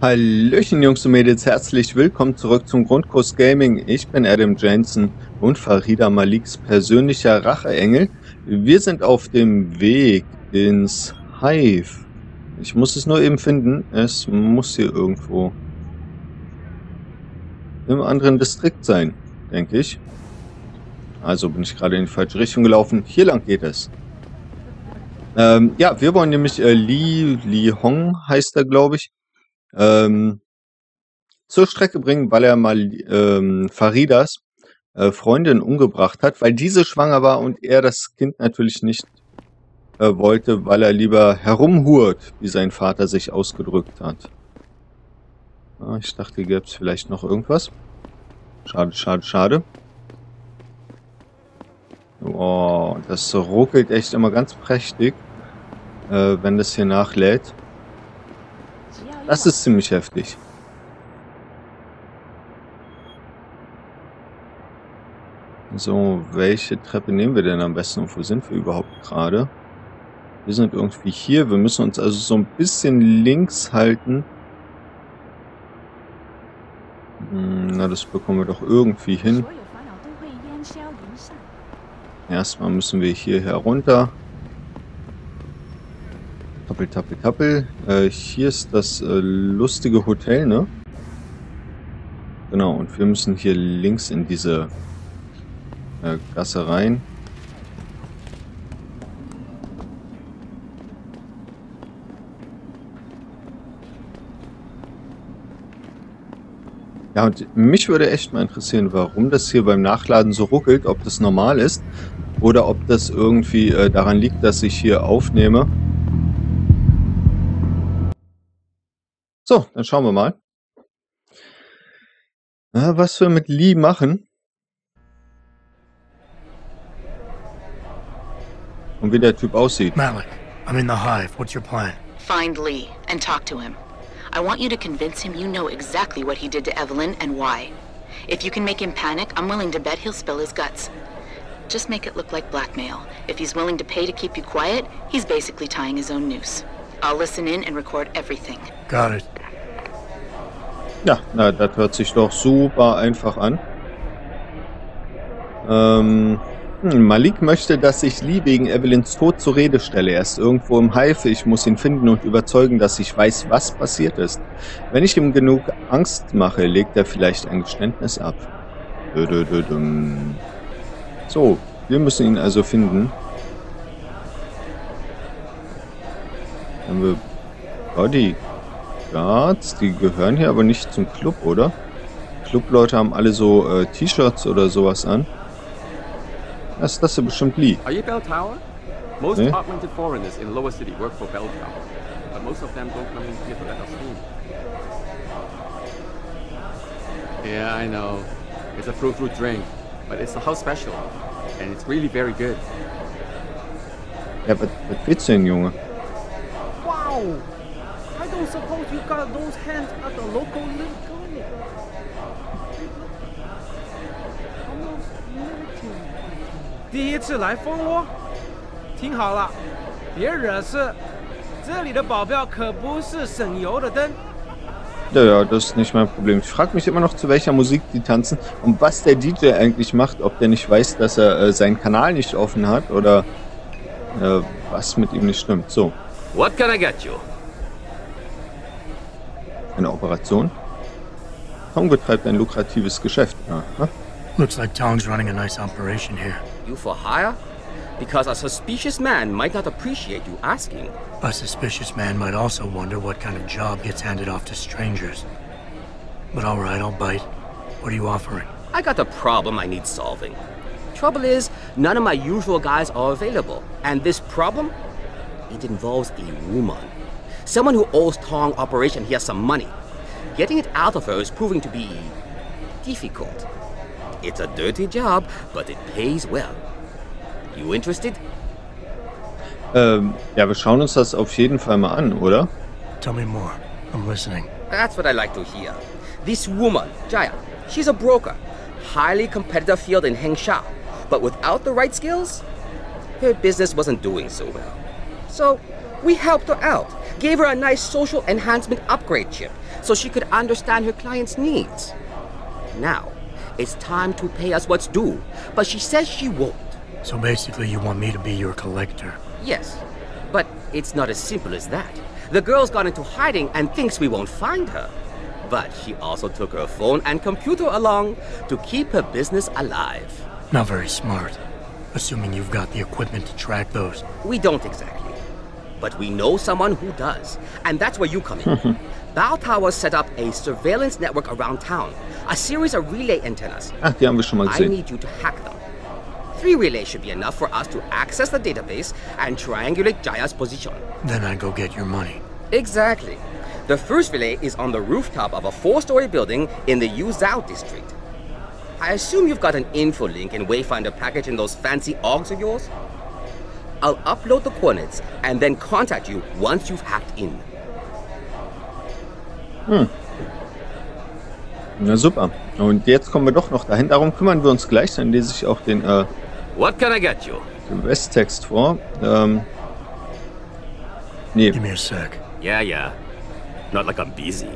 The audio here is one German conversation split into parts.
Hallöchen Jungs und Mädels, herzlich willkommen zurück zum Grundkurs Gaming. Ich bin Adam Jensen und Faridah Maliks persönlicher Racheengel. Wir sind auf dem Weg ins Hive. Ich muss es nur eben finden. Es muss hier irgendwo im anderen Distrikt sein, denke ich. Also bin ich gerade in die falsche Richtung gelaufen. Hier lang geht es. Ja, wir wollen nämlich Li Hong heißt er, glaube ich. Zur Strecke bringen, weil er mal Faridahs Freundin umgebracht hat, weil diese schwanger war und er das Kind natürlich nicht wollte, weil er lieber herumhurt, wie sein Vater sich ausgedrückt hat. Ah, ich dachte, hier gäbe es vielleicht noch irgendwas. Schade, schade, schade. Oh, das ruckelt echt immer ganz prächtig, wenn das hier nachlädt. Das ist ziemlich heftig. So, welche Treppe nehmen wir denn am besten und wo sind wir überhaupt gerade? Wir sind irgendwie hier. Wir müssen uns also so ein bisschen links halten. Na, das bekommen wir doch irgendwie hin. Erstmal müssen wir hier herunter. Tappel, tappel, tappel. Hier ist das lustige Hotel, ne? Genau, und wir müssen hier links in diese Gasse rein. Ja, und mich würde echt mal interessieren, warum das hier beim Nachladen so ruckelt, ob das normal ist oder ob das irgendwie daran liegt, dass ich hier aufnehme. So, dann schauen wir mal, was wir mit Li machen. Und wie der Typ aussieht. Malik, I'm in the hive. What's your plan? Find Lee and talk to him. I want you to convince him you know exactly what he did to Evelyn and why. If you can make him panic, I'm willing to bet he'll spill his guts. Just make it look like blackmail. If he's willing to pay to keep you quiet, he's basically tying his own noose. I'll listen in and record everything. Got it. Ja, na, das hört sich doch super einfach an. Malik möchte, dass ich Lee wegen Evelyns Tod zur Rede stelle. Er ist irgendwo im Hive. Ich muss ihn finden und überzeugen, dass ich weiß, was passiert ist. Wenn ich ihm genug Angst mache, legt er vielleicht ein Geständnis ab. So, wir müssen ihn also finden. Haben wir Bodyguards, die gehören hier aber nicht zum Club, oder? Clubleute haben alle so T-Shirts oder sowas an. Das ist bestimmt Lee. Are you Bell Tower? Most top-rated foreigners in lower city work for Bell Tower, but most of them don't come in here to let us in. Yeah, I know. It's a fruit drink, but it's a house special, and it's really very good. Ja, was willst du denn, Junge? Wow! I don't suppose you got those hands at the local clinic. Almost military. 第一次来蜂窝，听好了，别惹事。这里的保镖可不是省油的灯。Ja, das ist nicht mein Problem. Ich frage mich immer noch, zu welcher Musik die tanzen und was der DJ eigentlich macht, ob der nicht weiß, dass er seinen Kanal nicht offen hat oder was mit ihm nicht stimmt. So. What can I get you? Eine Operation? Tom betreibt ein lukratives Geschäft. Aha. Looks like Tong's running a nice operation here. You for hire? Because a suspicious man might not appreciate you asking. A suspicious man might also wonder what kind of job gets handed off to strangers. But all right, I'll bite. What are you offering? I got a problem I need solving. Trouble is, none of my usual guys are available. And this problem? It involves a woman. Someone who owes Tong Operation here some money. Getting it out of her is proving to be difficult. It's a dirty job, but it pays well. You interested? Ja, wir schauen uns das auf jeden Fall mal an, oder? Tell me more. I'm listening. That's what I like to hear. This woman, Jaya, she's a broker. Highly competitive field in Hengsha. But without the right skills, her business wasn't doing so well. So, we helped her out. gave her a nice social enhancement upgrade chip so she could understand her client's needs. Now, it's time to pay us what's due, but she says she won't. So basically you want me to be your collector? Yes, but it's not as simple as that. The girl's gone into hiding and thinks we won't find her. But she also took her phone and computer along to keep her business alive. Not very smart, assuming you've got the equipment to track those. We don't exactly. But we know someone who does, and that's where you come in. Bao Tower set up a surveillance network around town, a series of relay antennas. Ach, die haben wir schon mal I gesehen. need you to hack them. 3 relays should be enough for us to access the database and triangulate Jaya's position. Then I go get your money. Exactly. The first relay is on the rooftop of a 4-story building in the Yuzhou district. I assume you've got an info link and Wayfinder package in those fancy AUGs of yours? I'll upload the coordinates and then contact you once you've hacked in. Na super. Und jetzt kommen wir doch noch dahin. Darum kümmern wir uns gleich. Dann lese ich auch den What can I get you? Westtext vor. Nee, Give me a sec. Yeah. Not like I'm busy.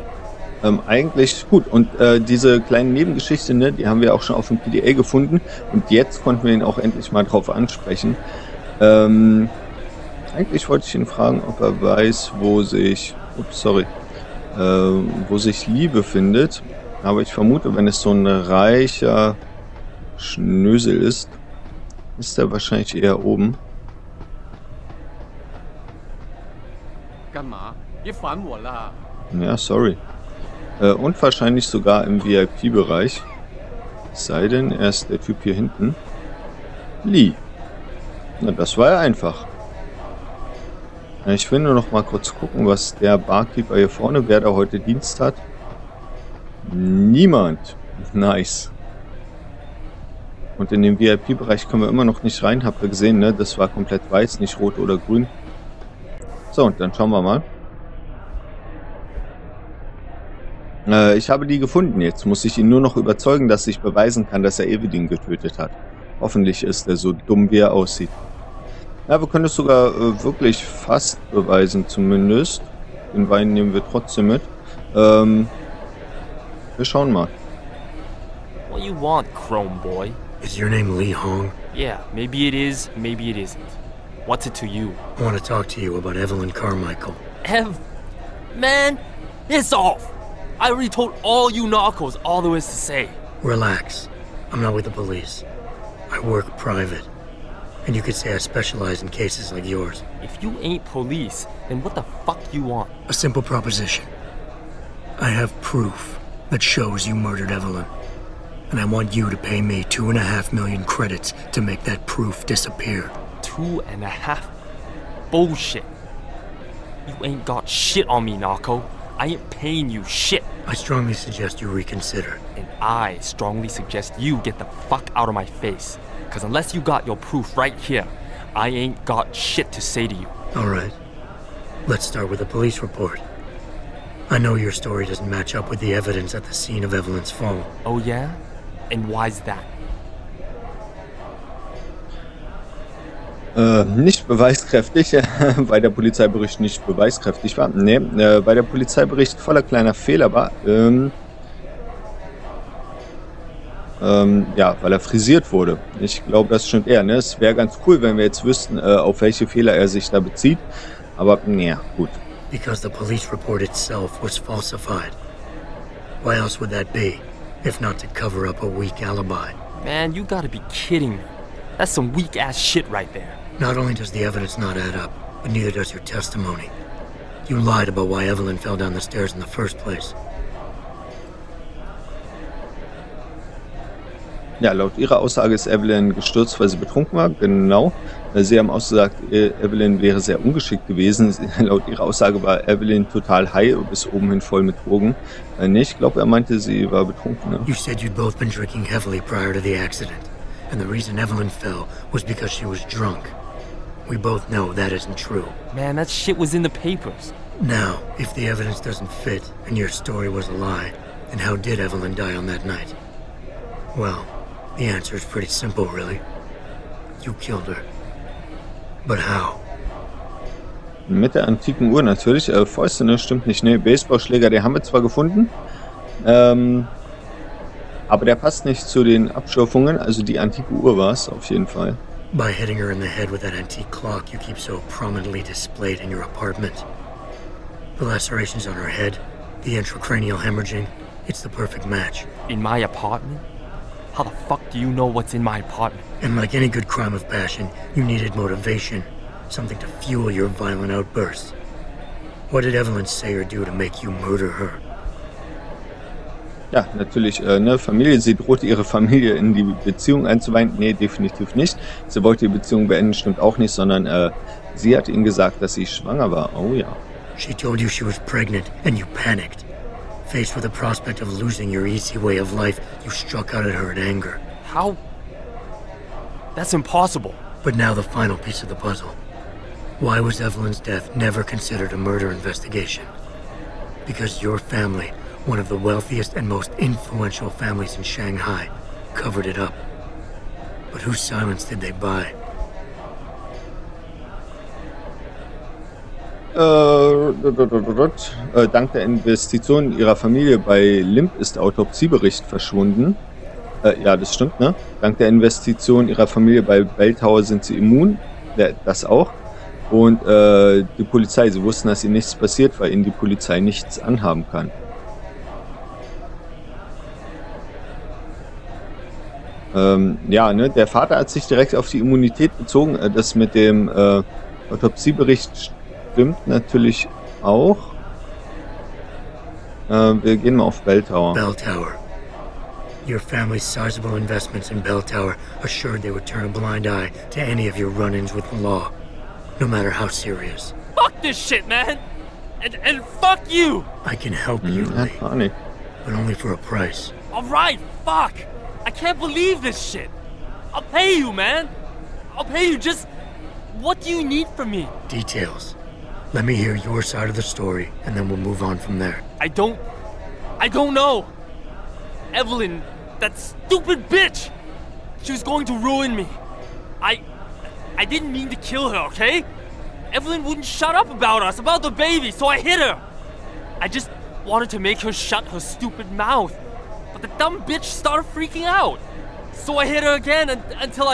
eigentlich gut. Und diese kleine Nebengeschichte, ne, die haben wir auch schon auf dem PDA gefunden. Und jetzt konnten wir ihn auch endlich mal drauf ansprechen. Eigentlich wollte ich ihn fragen, ob er weiß, wo sich Liebe findet. Aber ich vermute, wenn es so ein reicher Schnösel ist, ist er wahrscheinlich eher oben. Ja, sorry. Und wahrscheinlich sogar im VIP-Bereich. Es sei denn, er ist der Typ hier hinten. Lee. Na, das war ja einfach. Ich will nur noch mal kurz gucken, was der Barkeeper hier vorne, wer da heute Dienst hat. Niemand. Nice. Und in den VIP-Bereich können wir immer noch nicht rein. Habt ihr gesehen, ne? Das war komplett weiß, nicht rot oder grün. So, und dann schauen wir mal. Ich habe die gefunden. Jetzt muss ich ihn nur noch überzeugen, dass ich beweisen kann, dass er Evelyn getötet hat. Hoffentlich ist er so dumm, wie er aussieht. Ja, wir können es sogar wirklich fast beweisen, zumindest. Den Wein nehmen wir trotzdem mit. Wir schauen mal. What you want, Chrome Boy? Is your name Lee Hong? Yeah, maybe it is, maybe it isn't. What's it to you? I want to talk to you about Evelyn Carmichael. Man, it's off! I already told all you narcos all there is to say. Relax. I'm not with the police. I work private. And you could say I specialize in cases like yours. If you ain't police, then what the fuck you want? A simple proposition. I have proof that shows you murdered Evelyn. And I want you to pay me 2.5 million credits to make that proof disappear. 2.5? Bullshit. You ain't got shit on me, narco. I ain't paying you shit. I strongly suggest you reconsider. And I strongly suggest you get the fuck out of my face. Cause unless you got your proof right here, I ain't got shit to say to you. Alright. Let's start with the police report. I know your story doesn't match up with the evidence at the scene of Evelyn's fall. Oh yeah? And why's that? Nicht beweiskräftig, weil der Polizeibericht nicht beweiskräftig war. Nee, weil der Polizeibericht voller kleiner Fehler war. Ja, weil er frisiert wurde. Ich glaube, das stimmt eher. Ne? Es wäre ganz cool, wenn wir jetzt wüssten, auf welche Fehler er sich da bezieht. Aber, naja, gut. Because the police report itself was falsified. Why else would that be, if not to cover up a weak alibi? Man, you gotta be kidding me. That's some weak-ass shit right there. Not only does the evidence not add up, but neither does your testimony. You lied about why Evelyn fell down the stairs in the first place. Ja, laut ihrer Aussage ist Evelyn gestürzt, weil sie betrunken war. Genau. Sie haben ausgesagt, Evelyn wäre sehr ungeschickt gewesen. Laut ihrer Aussage war Evelyn total high, bis oben hin voll mit Drogen. Nee, ich glaube, er meinte, sie war betrunken. Ne? You said you'd both been drinking heavily prior to the accident. And the reason Evelyn fell was because she was drunk. We both know that isn't true. Man, that shit was in the papers. Now, if the evidence doesn't fit and your story was a lie, then how did Evelyn die on that night? Well, the answer is pretty simple, really. You killed her. But how? Mit der antiken Uhr natürlich. Fäuste, ne? Stimmt nicht. Ne, Baseballschläger, den haben wir zwar gefunden. Aber der passt nicht zu den Abschürfungen. Also die antike Uhr war es auf jeden Fall. By hitting her in the head with that antique clock you keep so prominently displayed in your apartment. The lacerations on her head, the intracranial hemorrhaging, it's the perfect match. In my apartment? How the fuck do you know what's in my apartment? And like any good crime of passion, you needed motivation, something to fuel your violent outbursts. What did Evelyn say or do to make you murder her? Ja, natürlich, ne, Familie, sie drohte ihre Familie in die Beziehung einzuweihen. Nee, definitiv nicht. Sie wollte die Beziehung beenden, stimmt auch nicht, sondern sie hat ihnen gesagt, dass sie schwanger war. Oh ja. She told you she was pregnant and you panicked. Faced with the prospect of losing your easy way of life, you struck out at her in anger. How? That's impossible. But now the final piece of the puzzle. Why was Evelyn's death never considered a murder investigation? Because your family, one of the wealthiest and most influential families in Shanghai, covered it up. But whose silence did they buy? Dank der Investitionen ihrer Familie bei Limp ist der Autopsiebericht verschwunden. Ja, das stimmt, ne? Dank der Investitionen ihrer Familie bei Bell Tower sind sie immun. Das auch. Und die Polizei, sie wussten, dass ihnen nichts passiert, weil ihnen die Polizei nichts anhaben kann. Ja, ne? Der Vater hat sich direkt auf die Immunität bezogen. Das mit dem Autopsiebericht stimmt natürlich auch. Wir gehen mal auf Bell Tower. Bell Tower. Your family's sizable investments in Bell Tower assured they would turn a blind eye to any of your run-ins with the law, no matter how serious. Fuck this shit, man! And fuck you! I can help you, Lee, Funny. but only for a price. Alright, fuck! I can't believe this shit! I'll pay you, man! I'll pay you, just... What do you need from me? Details. Let me hear your side of the story, and then we'll move on from there. I don't know! Evelyn, that stupid bitch! She was going to ruin me. I didn't mean to kill her, okay? Evelyn wouldn't shut up about us, about the baby, so I hit her! I just wanted to make her shut her stupid mouth. But the dumb bitch started freaking out. So I hit her again until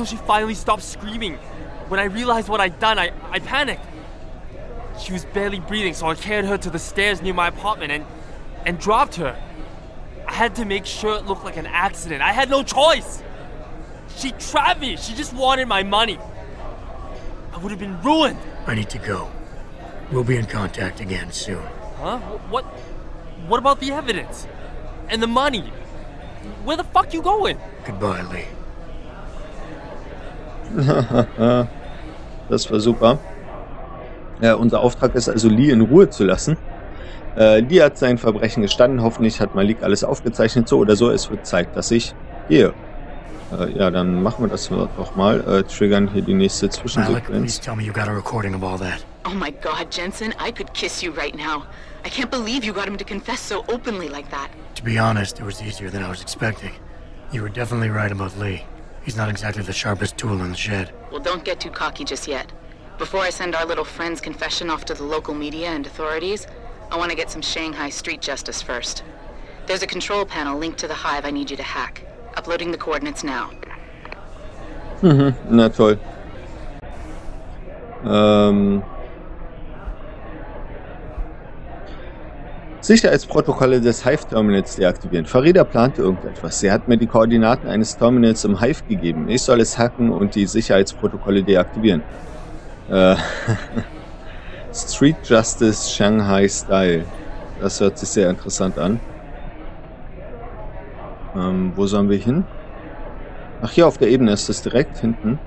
she finally stopped screaming. When I realized what I'd done, I panicked. She was barely breathing, so I carried her to the stairs near my apartment and dropped her. I had to make sure it looked like an accident. I had no choice. She trapped me. She just wanted my money. I would have been ruined. I need to go. We'll be in contact again soon. Huh? What about the evidence? And the money? Where the fuck you going? Goodbye, Lee. Das war super. Unser Auftrag ist also, Lee in Ruhe zu lassen. Lee hat sein Verbrechen gestanden. Hoffentlich hat Malik alles aufgezeichnet. So oder so, es wird Zeit, dass ich gehe. Ja, dann machen wir das doch mal. Triggern hier die nächste Malik, please Zwischensequenz. tell me you got a recording of all that. Oh my God, Jensen, I could kiss you right now. I can't believe you got him to confess so openly like that. To be honest, it was easier than I was expecting. You were definitely right about Lee. He's not exactly the sharpest tool in the shed. Well, don't get too cocky just yet. Before I send our little friend's confession off to the local media and authorities, I want to get some Shanghai street justice first. There's a control panel linked to the hive I need you to hack. Uploading the coordinates now. Na toll. Sicherheitsprotokolle des Hive-Terminals deaktivieren. Faridah plante irgendetwas. Sie hat mir die Koordinaten eines Terminals im Hive gegeben. Ich soll es hacken und die Sicherheitsprotokolle deaktivieren. Street Justice Shanghai Style. Das hört sich sehr interessant an. Wo sollen wir hin? Ach, hier auf der Ebene ist es direkt hinten.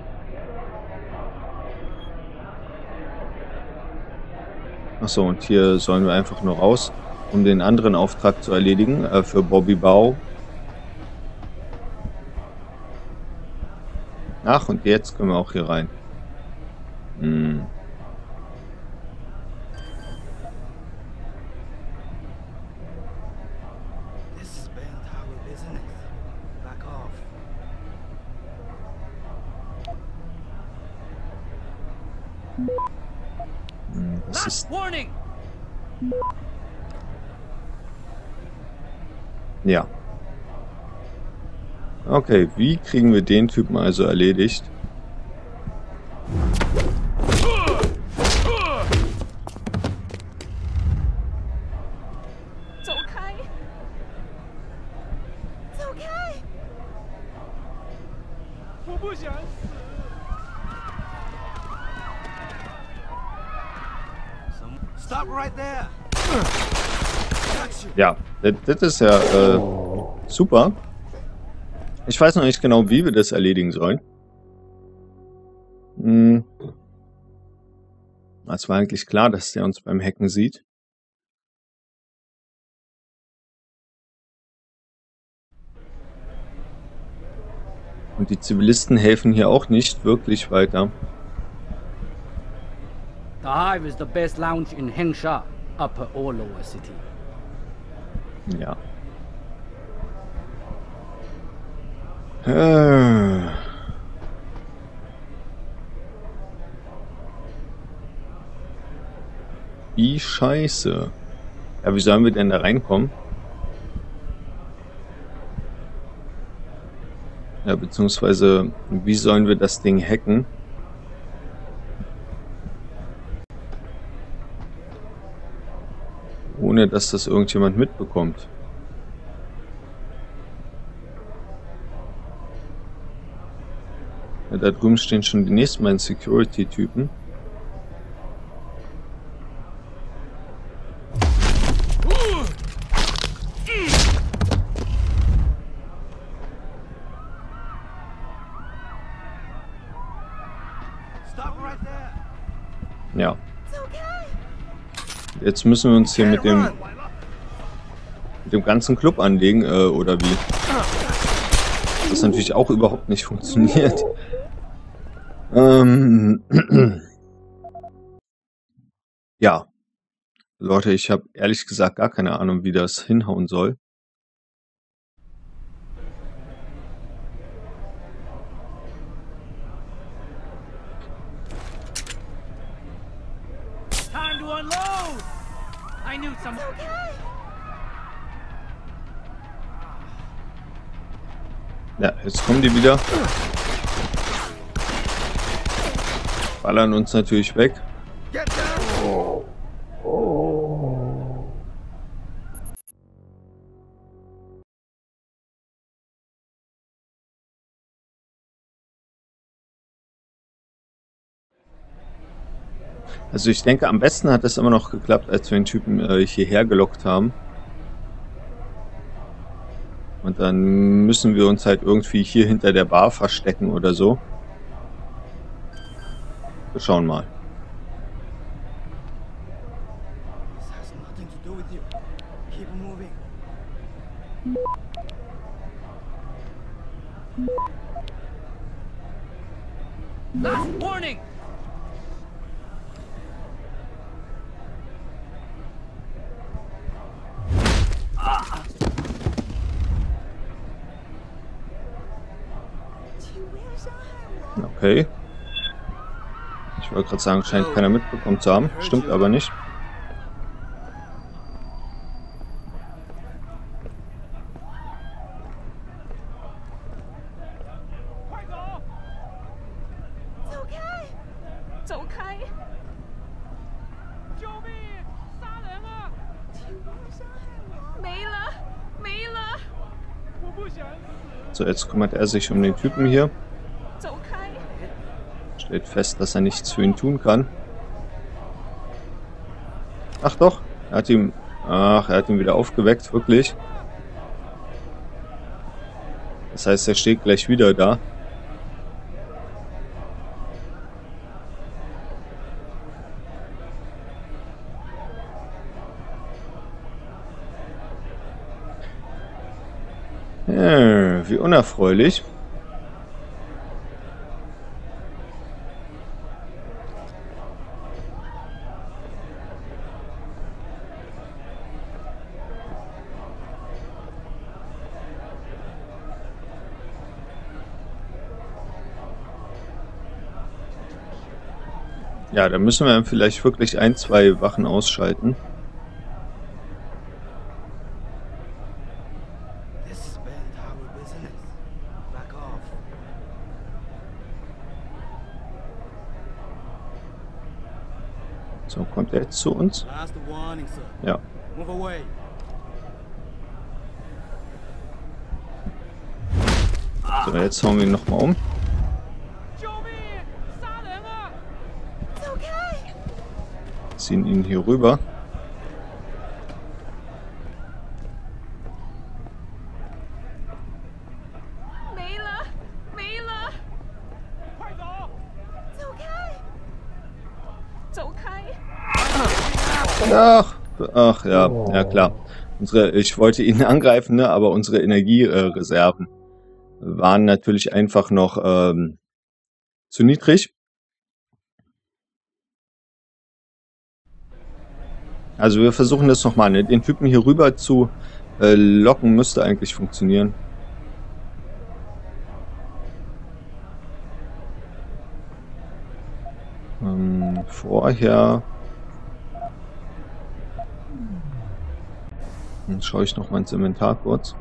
Achso, und hier sollen wir einfach nur raus, um den anderen Auftrag zu erledigen, für Bobby Bau. Ach, und jetzt können wir auch hier rein. Das ist... Ja. Okay, wie kriegen wir den Typen also erledigt? Ja, das ist ja super. Ich weiß noch nicht genau, wie wir das erledigen sollen. Es war eigentlich klar, dass der uns beim Hacken sieht. Und die Zivilisten helfen hier auch nicht wirklich weiter. The Hive is the best lounge in Hengsha, Upper or Lower City. Ja. Wie scheiße. Ja, wie sollen wir denn da reinkommen? Ja, beziehungsweise, wie sollen wir das Ding hacken? Ohne dass das irgendjemand mitbekommt. Ja, da drüben stehen schon die nächsten beiden Security-Typen. Ja. Jetzt müssen wir uns hier mit dem ganzen Club anlegen, oder wie? Das natürlich auch überhaupt nicht funktioniert. Ja. Leute, ich habe ehrlich gesagt gar keine Ahnung, wie das hinhauen soll. Time to unload! I knew some... Ja, jetzt kommen die wieder. Ballern uns natürlich weg. Also ich denke, am besten hat es immer noch geklappt, als wir den Typen hierher gelockt haben. Und dann müssen wir uns halt irgendwie hier hinter der Bar verstecken oder so. Wir schauen mal. Last warning! Okay. Ich wollte gerade sagen, scheint keiner mitbekommen zu haben. Stimmt aber nicht. So, jetzt kümmert er sich um den Typen hier. Stellt fest, dass er nichts für ihn tun kann. Ach doch, er hat ihn wieder aufgeweckt, wirklich. Das heißt, er steht gleich wieder da. Ja, wie unerfreulich. Ja, da müssen wir vielleicht wirklich 1, 2 Wachen ausschalten. So, kommt er jetzt zu uns? Ja. So, jetzt hauen wir ihn nochmal um. Ziehen ihn hier rüber. Ach ja, ja klar. Ich wollte ihn angreifen, ne, aber unsere Energiereserven waren natürlich einfach noch zu niedrig. Also wir versuchen das nochmal, ne? Den Typen hier rüber zu locken, müsste eigentlich funktionieren. Vorher Dann schaue ich noch mal ins Inventar kurz.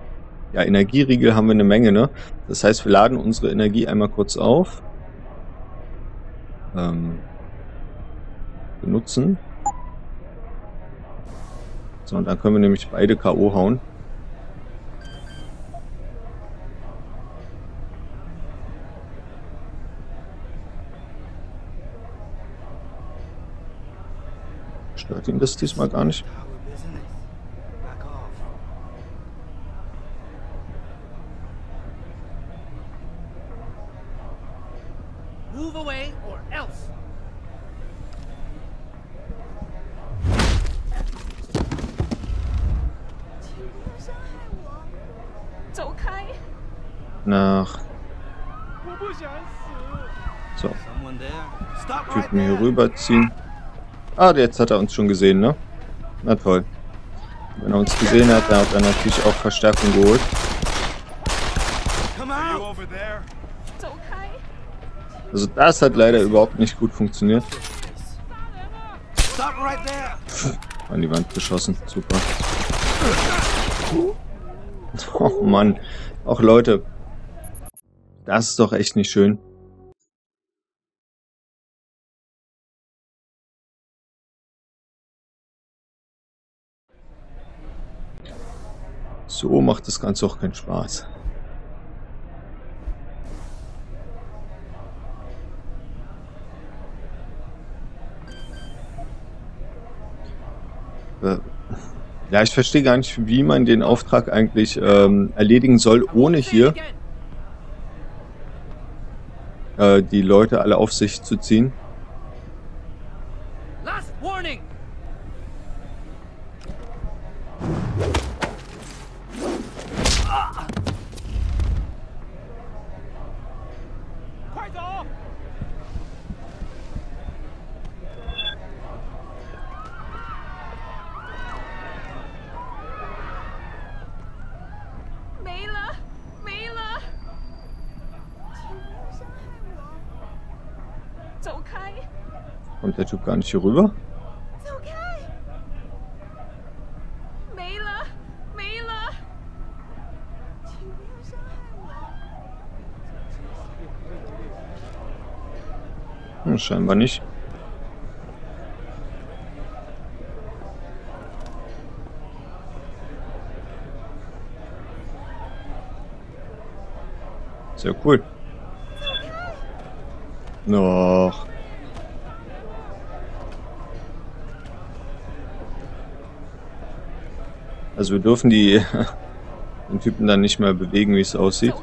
Ja, Energieriegel haben wir eine Menge, ne? Das heißt, wir laden unsere Energie einmal kurz auf. Benutzen. So, und dann können wir nämlich beide K.O. hauen. Stört ihn das diesmal gar nicht? Move away or else. Nach. So. Typen hier rüberziehen. Ah, jetzt hat er uns schon gesehen, ne? Na toll. Wenn er uns gesehen hat, dann hat er natürlich auch Verstärkung geholt. Also das hat leider überhaupt nicht gut funktioniert. An die Wand geschossen. Super. Oh Mann. Auch Leute. Das ist doch echt nicht schön. So macht das Ganze auch keinen Spaß. Ja, ich verstehe gar nicht, wie man den Auftrag eigentlich erledigen soll, ohne hier die Leute alle auf sich zu ziehen. Last warning. Kommt der Typ gar nicht hier rüber? Scheinbar nicht. Sehr cool. Noch. Also wir dürfen den Typen dann nicht mehr bewegen, wie es aussieht.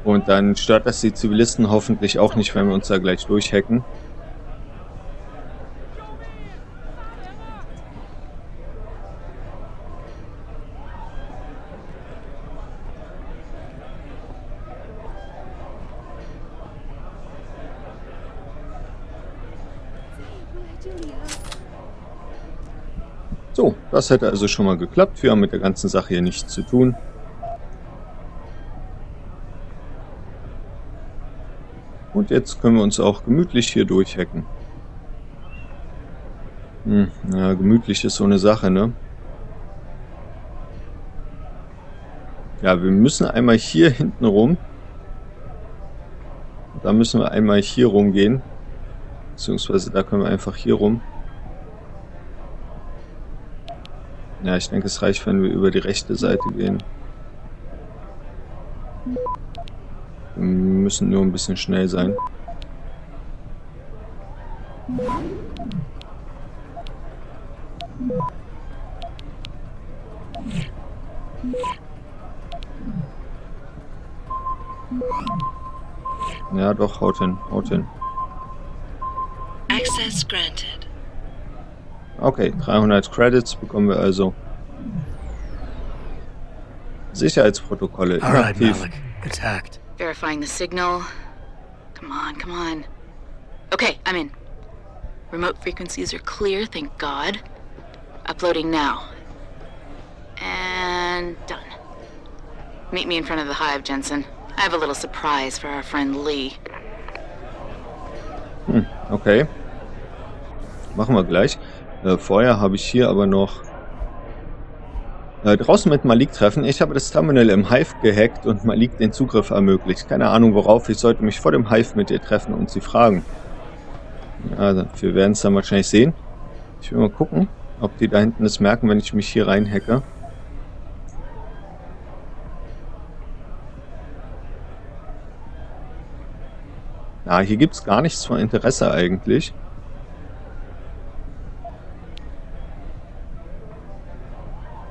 Und dann stört das die Zivilisten hoffentlich auch nicht, wenn wir uns da gleich durchhacken. Das hätte also schon mal geklappt. Wir haben mit der ganzen Sache hier nichts zu tun. Und jetzt können wir uns auch gemütlich hier durchhacken. Ja, gemütlich ist so eine Sache, ne? Ja, wir müssen einmal hier hinten rum. Da müssen wir einmal hier rumgehen. Beziehungsweise da können wir einfach hier rum. Ja, ich denke, es reicht, wenn wir über die rechte Seite gehen. Wir müssen nur ein bisschen schnell sein. Ja, doch, haut hin, haut hin. Access granted. Okay, 300 Credits bekommen wir also. Sicherheitsprotokolle All right, inaktiv. Malik. It's hacked. Verifying the signal. Come on, come on. Okay, I'm in. Remote frequencies are clear, thank God. Uploading now. And done. Meet me in front of the hive, Jensen. I have a little surprise for our friend Lee. Okay. Machen wir gleich. Vorher habe ich hier aber noch draußen mit Malik treffen. Ich habe das Terminal im Hive gehackt und Malik den Zugriff ermöglicht. Keine Ahnung worauf. Ich sollte mich vor dem Hive mit ihr treffen und sie fragen. Ja, wir werden es dann wahrscheinlich sehen. Ich will mal gucken, ob die da hinten es merken, wenn ich mich hier rein hacke. Ja, hier gibt es gar nichts von Interesse eigentlich.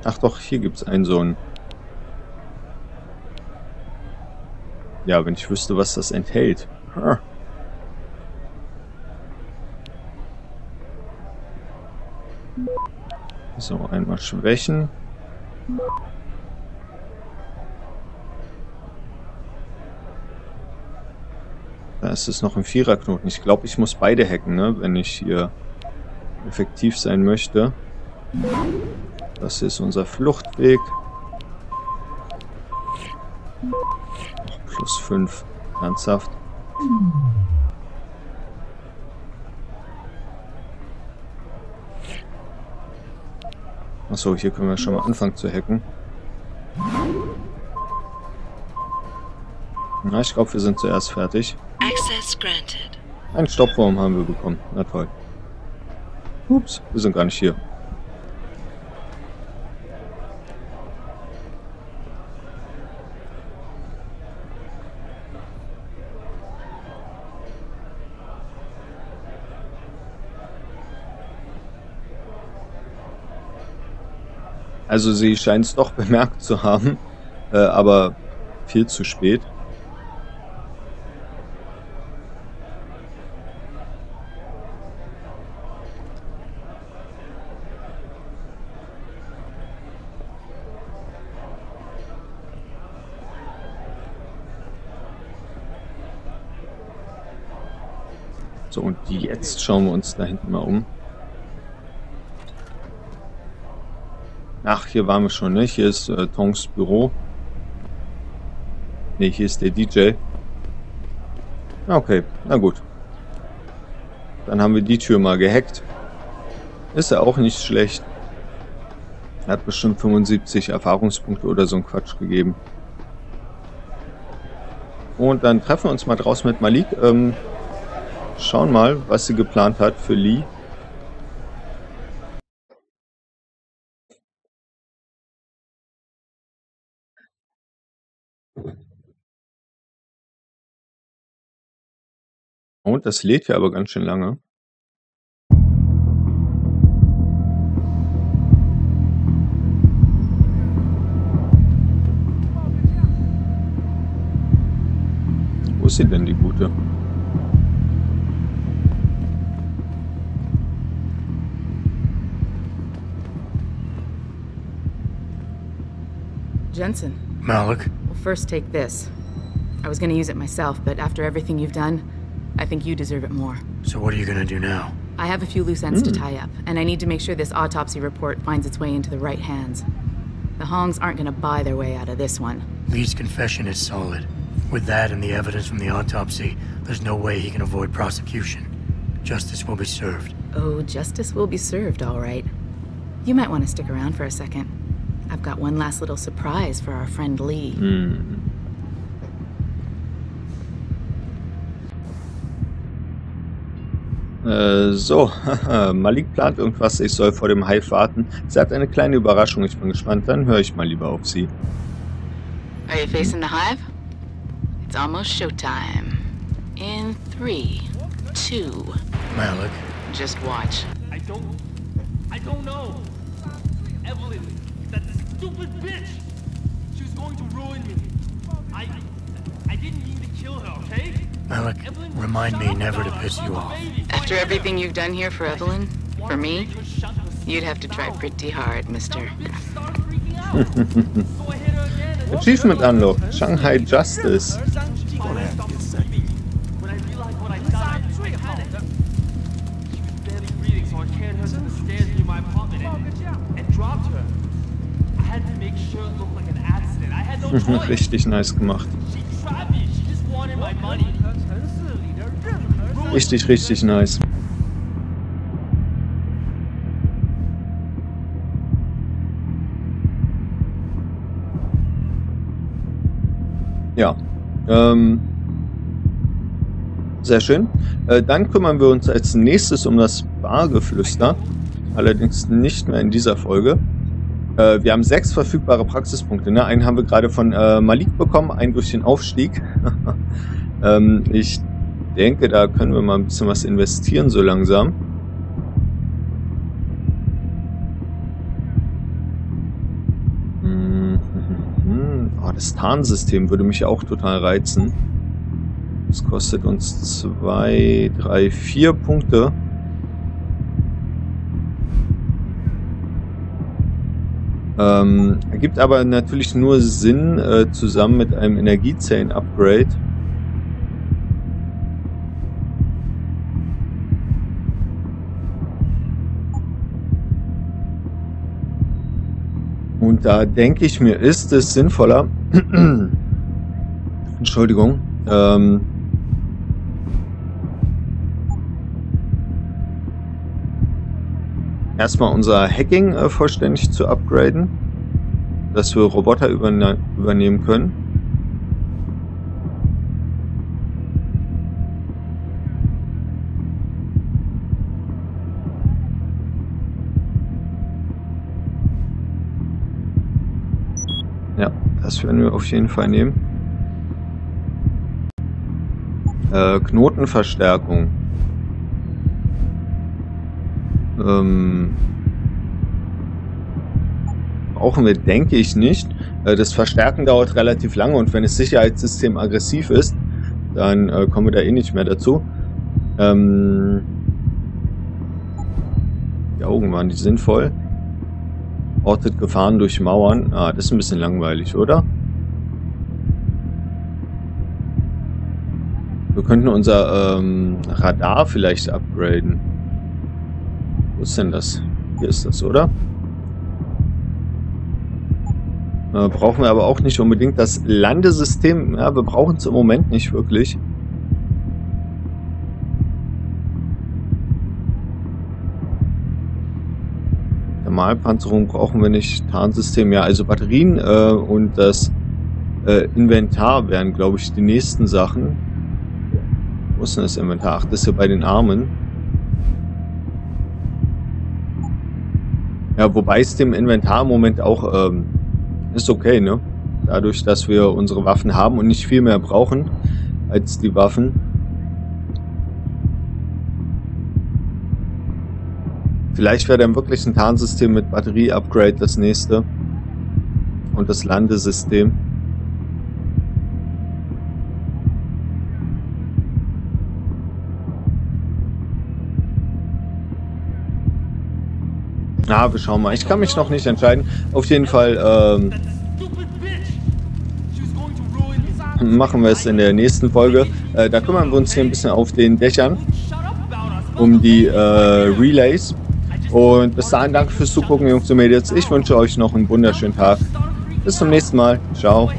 Ach doch, hier gibt es einen so einen. Ja, wenn ich wüsste, was das enthält. Hm. So, einmal schwächen. Da ist es noch ein Viererknoten. Ich glaube, ich muss beide hacken, ne? Wenn ich hier effektiv sein möchte. Das ist unser Fluchtweg. Plus 5. Ernsthaft. Achso, hier können wir schon mal anfangen zu hacken. Na, ich glaube, wir sind zuerst fertig. Access granted. Einen Stoppwurm haben wir bekommen. Na toll. Ups, wir sind gar nicht hier. Also sie scheint es doch bemerkt zu haben, aber viel zu spät. So, und jetzt schauen wir uns da hinten mal um. Ach, hier waren wir schon, ne? Hier ist Tongs Büro. Ne, hier ist der DJ. Okay, na gut. Dann haben wir die Tür mal gehackt. Ist ja auch nicht schlecht. Er hat bestimmt 75 Erfahrungspunkte oder so ein Quatsch gegeben. Und dann treffen wir uns mal draußen mit Malik. Schauen mal, was sie geplant hat für Lee. Und das lädt ja aber ganz schön lange. Wo ist sie denn, die Gute? Jensen. Malik? Well, first take this. I was gonna use it myself, but after everything you've done, I think you deserve it more. So what are you gonna do now? I have a few loose ends to tie up, and I need to make sure this autopsy report finds its way into the right hands. The Hongs aren't gonna buy their way out of this one. Lee's confession is solid. With that and the evidence from the autopsy, there's no way he can avoid prosecution. Justice will be served. Oh, justice will be served, all right. You might want to stick around for a second. I've got one last little surprise for our friend Lee. So, Malik plant irgendwas, ich soll vor dem Hive warten. Sie hat eine kleine Überraschung, ich bin gespannt, dann höre ich mal lieber auf sie. Are you facing the hive? It's almost showtime. In 3, 2... Malik. Just watch. I don't know. Evelyn, that stupid bitch. She was going to ruin me. I didn't mean to kill her, okay? Malik, remind me never to piss you off. After everything you've done here for Evelyn, for me, you'd have to try pretty hard, mister. Achievement unlocked. Shanghai Justice. Richtig nice gemacht. Richtig, richtig nice. Ja, sehr schön. Dann kümmern wir uns als nächstes um das Bargeflüster. Allerdings nicht mehr in dieser Folge. Wir haben 6 verfügbare Praxispunkte. Ne? Einen haben wir gerade von Malik bekommen, einen durch den Aufstieg. Ich denke, da können wir mal ein bisschen was investieren so langsam. Oh, das Tarnsystem würde mich auch total reizen. Das kostet uns 2, 3, 4 Punkte. Ergibt aber natürlich nur Sinn zusammen mit einem Energiezellen-Upgrade. Und da denke ich mir, ist es sinnvoller, Entschuldigung, erstmal unser Hacking vollständig zu upgraden, dass wir Roboter übernehmen können. Ja, das werden wir auf jeden Fall nehmen. Knotenverstärkung. Brauchen wir, denke ich, nicht. Das Verstärken dauert relativ lange und wenn das Sicherheitssystem aggressiv ist, dann kommen wir da eh nicht mehr dazu. Die Augen waren nicht sinnvoll. Ortet Gefahren durch Mauern. Ah, das ist ein bisschen langweilig, oder? Wir könnten unser Radar vielleicht upgraden. Wo ist denn das? Hier ist das, oder? Brauchen wir aber auch nicht unbedingt das Landesystem. Ja, wir brauchen es im Moment nicht wirklich. Thermalpanzerung brauchen wir nicht. Tarnsystem, ja, also Batterien und das Inventar wären, glaube ich, die nächsten Sachen. Wo ist denn das Inventar? Ach, das ist ja bei den Armen. Ja, wobei es dem Inventar im Moment auch ist okay, ne? Dadurch, dass wir unsere Waffen haben und nicht viel mehr brauchen als die Waffen. Vielleicht wäre dann wirklich ein Tarnsystem mit Batterie-Upgrade das nächste. Und das Landesystem. Na, wir schauen mal. Ich kann mich noch nicht entscheiden. Auf jeden Fall machen wir es in der nächsten Folge. Da kümmern wir uns hier ein bisschen auf den Dächern. um die Relays. Und bis dahin danke fürs Zugucken, Jungs und Mädels. Ich wünsche euch noch einen wunderschönen Tag. Bis zum nächsten Mal. Ciao.